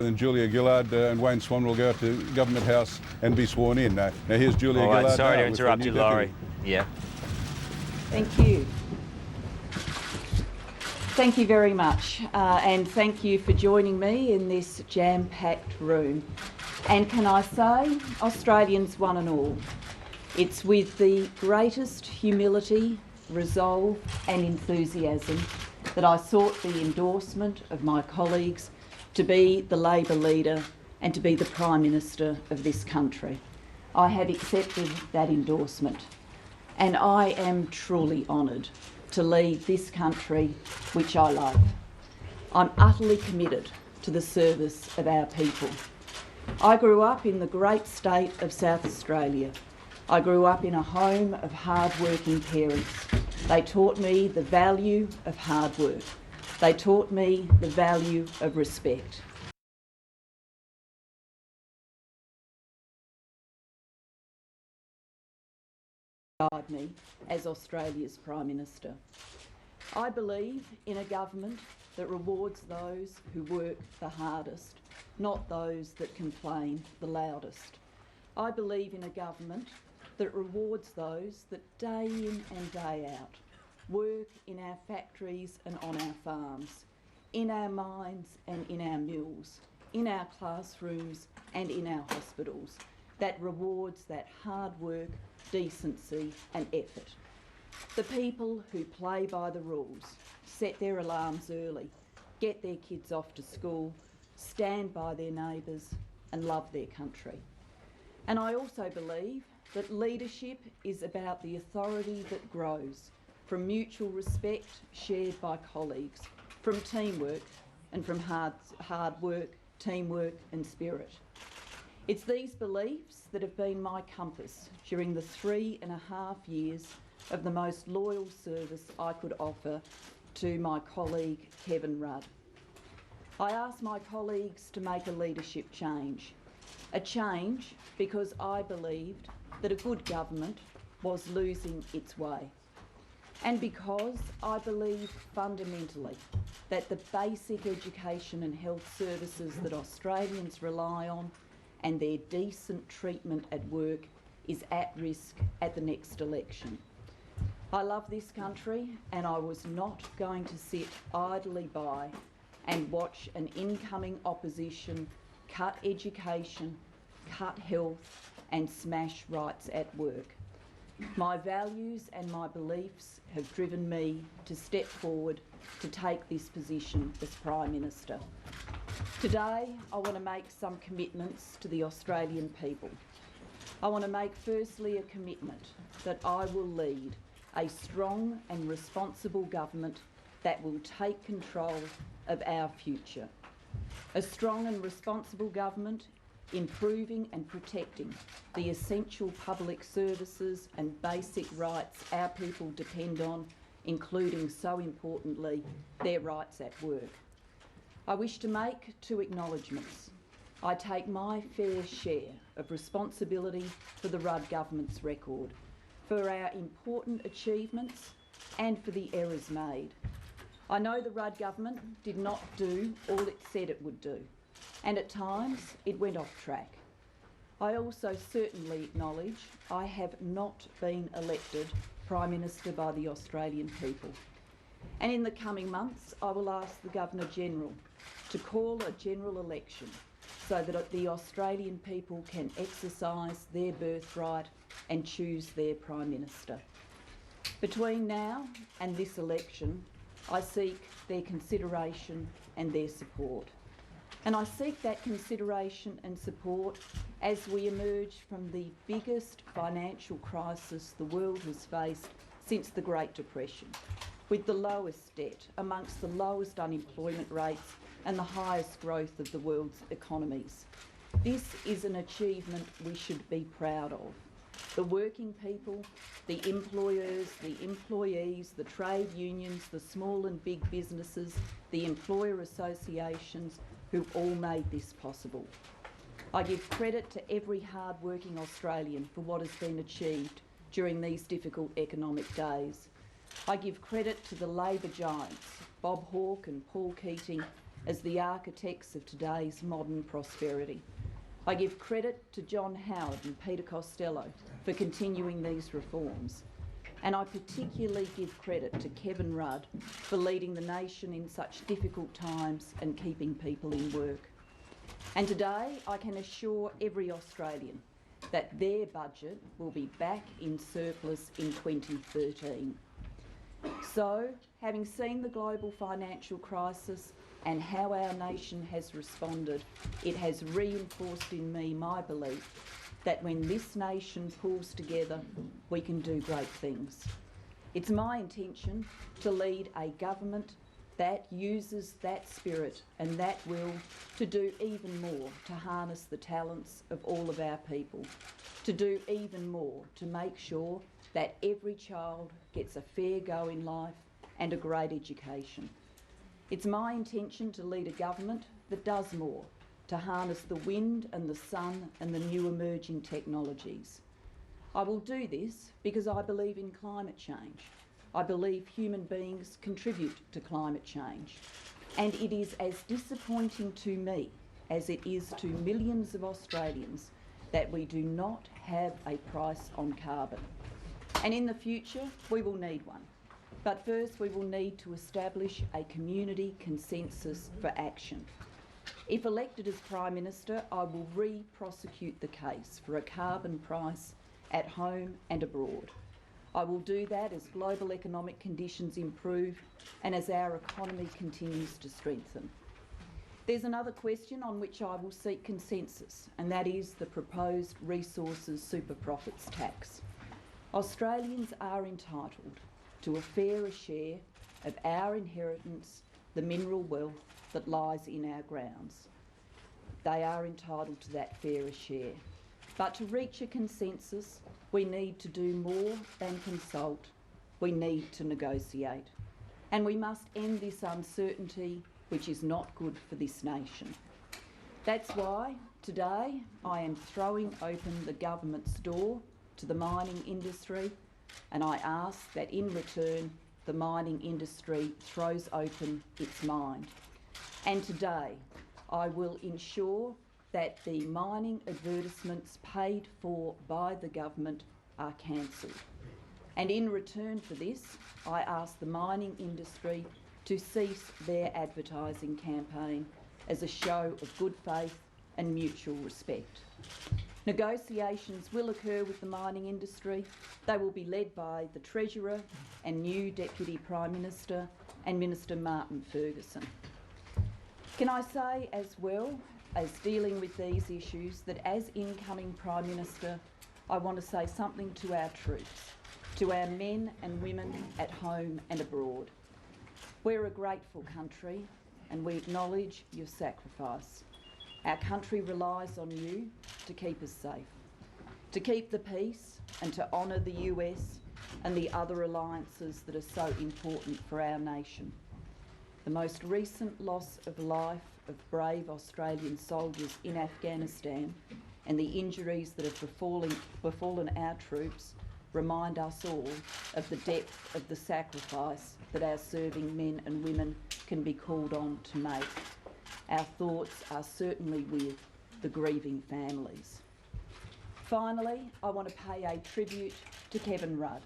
And Julia Gillard and Wayne Swan will go to Government House and be sworn in. Now here's Julia All right, Gillard. sorry now to with the interrupt new you, Laurie. deputy. Yeah. Thank you. Thank you very much, and thank you for joining me in this jam-packed room. And can I say, Australians one and all, it's with the greatest humility, resolve and enthusiasm that I sought the endorsement of my colleagues to be the Labor leader and to be the Prime Minister of this country. I have accepted that endorsement, and I am truly honoured to lead this country which I love. I'm utterly committed to the service of our people. I grew up in the great state of South Australia. I grew up in a home of hard-working parents. They taught me the value of hard work. They taught me the value of respect. Guide me as Australia's Prime Minister. I believe in a government that rewards those who work the hardest, not those that complain the loudest. I believe in a government that rewards those that day in and day out work in our factories and on our farms, in our mines and in our mills, in our classrooms and in our hospitals, that rewards that hard work, decency and effort. The people who play by the rules, set their alarms early, get their kids off to school, stand by their neighbours and love their country. And I also believe that leadership is about the authority that grows from mutual respect shared by colleagues, from teamwork and from hard work, teamwork and spirit. It's these beliefs that have been my compass during the 3.5 years of the most loyal service I could offer to my colleague Kevin Rudd. I asked my colleagues to make a leadership change. A change because I believed that a good government was losing its way. And because I believe fundamentally that the basic education and health services that Australians rely on and their decent treatment at work is at risk at the next election. I love this country and I was not going to sit idly by and watch an incoming opposition cut education, cut health and smash rights at work. My values and my beliefs have driven me to step forward to take this position as Prime Minister. Today, I want to make some commitments to the Australian people. I want to make firstly a commitment that I will lead a strong and responsible government that will take control of our future. A strong and responsible government improving and protecting the essential public services and basic rights our people depend on, including, so importantly, their rights at work. I wish to make 2 acknowledgements. I take my fair share of responsibility for the Rudd government's record, for our important achievements and for the errors made. I know the Rudd government did not do all it said it would do, and at times it went off track. I also certainly acknowledge I have not been elected Prime Minister by the Australian people. And in the coming months, I will ask the Governor-General to call a general election so that the Australian people can exercise their birthright and choose their Prime Minister. Between now and this election, I seek their consideration and their support. And I seek that consideration and support as we emerge from the biggest financial crisis the world has faced since the Great Depression, with the lowest debt, amongst the lowest unemployment rates and the highest growth of the world's economies. This is an achievement we should be proud of. The working people, the employers, the employees, the trade unions, the small and big businesses, the employer associations who've all made this possible. I give credit to every hard-working Australian for what has been achieved during these difficult economic days. I give credit to the Labor giants, Bob Hawke and Paul Keating, as the architects of today's modern prosperity. I give credit to John Howard and Peter Costello for continuing these reforms, and I particularly give credit to Kevin Rudd for leading the nation in such difficult times and keeping people in work. And today I can assure every Australian that their budget will be back in surplus in 2013. So, having seen the global financial crisis and how our nation has responded, it has reinforced in me my belief that when this nation pulls together, we can do great things. It's my intention to lead a government that uses that spirit and that will to do even more to harness the talents of all of our people, to do even more to make sure that every child gets a fair go in life and a great education. It's my intention to lead a government that does more to harness the wind and the sun and the new emerging technologies. I will do this because I believe in climate change. I believe human beings contribute to climate change, and it is as disappointing to me as it is to millions of Australians that we do not have a price on carbon. And in the future, we will need one. But first, we will need to establish a community consensus for action. If elected as Prime Minister, I will re-prosecute the case for a carbon price at home and abroad. I will do that as global economic conditions improve and as our economy continues to strengthen. There's another question on which I will seek consensus, and that is the proposed resources super profits tax. Australians are entitled to a fairer share of our inheritance, the mineral wealth that lies in our grounds. They are entitled to that fairer share. But to reach a consensus, we need to do more than consult. We need to negotiate. And we must end this uncertainty, which is not good for this nation. That's why today I am throwing open the government's door to the mining industry, and I ask that in return the mining industry throws open its mind. And today I will ensure that the mining advertisements paid for by the government are cancelled. And in return for this, I ask the mining industry to cease their advertising campaign as a show of good faith and mutual respect. Negotiations will occur with the mining industry. They will be led by the Treasurer and new Deputy Prime Minister and Minister Martin Ferguson. Can I say as well as dealing with these issues that as incoming Prime Minister, I want to say something to our troops, to our men and women at home and abroad. We're a grateful country and we acknowledge your sacrifice. Our country relies on you to keep us safe, to keep the peace and to honour the US and the other alliances that are so important for our nation. The most recent loss of life of brave Australian soldiers in Afghanistan and the injuries that have befallen our troops remind us all of the depth of the sacrifice that our serving men and women can be called on to make. Our thoughts are certainly with the grieving families. Finally, I want to pay a tribute to Kevin Rudd.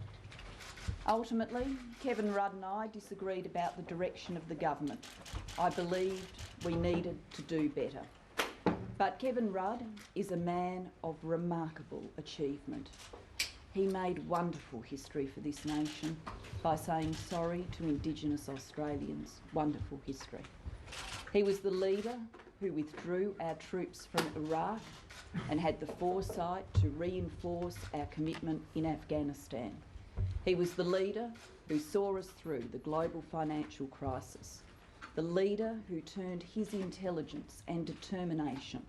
Ultimately, Kevin Rudd and I disagreed about the direction of the government. I believed we needed to do better. But Kevin Rudd is a man of remarkable achievement. He made wonderful history for this nation by saying sorry to Indigenous Australians. Wonderful history. He was the leader who withdrew our troops from Iraq and had the foresight to reinforce our commitment in Afghanistan. He was the leader who saw us through the global financial crisis, the leader who turned his intelligence and determination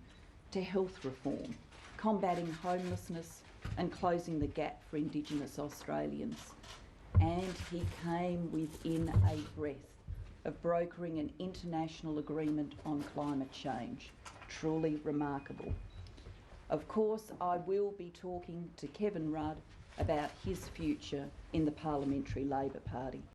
to health reform, combating homelessness and closing the gap for Indigenous Australians. And he came within a breath of brokering an international agreement on climate change. Truly remarkable. Of course, I will be talking to Kevin Rudd about his future in the Parliamentary Labor Party.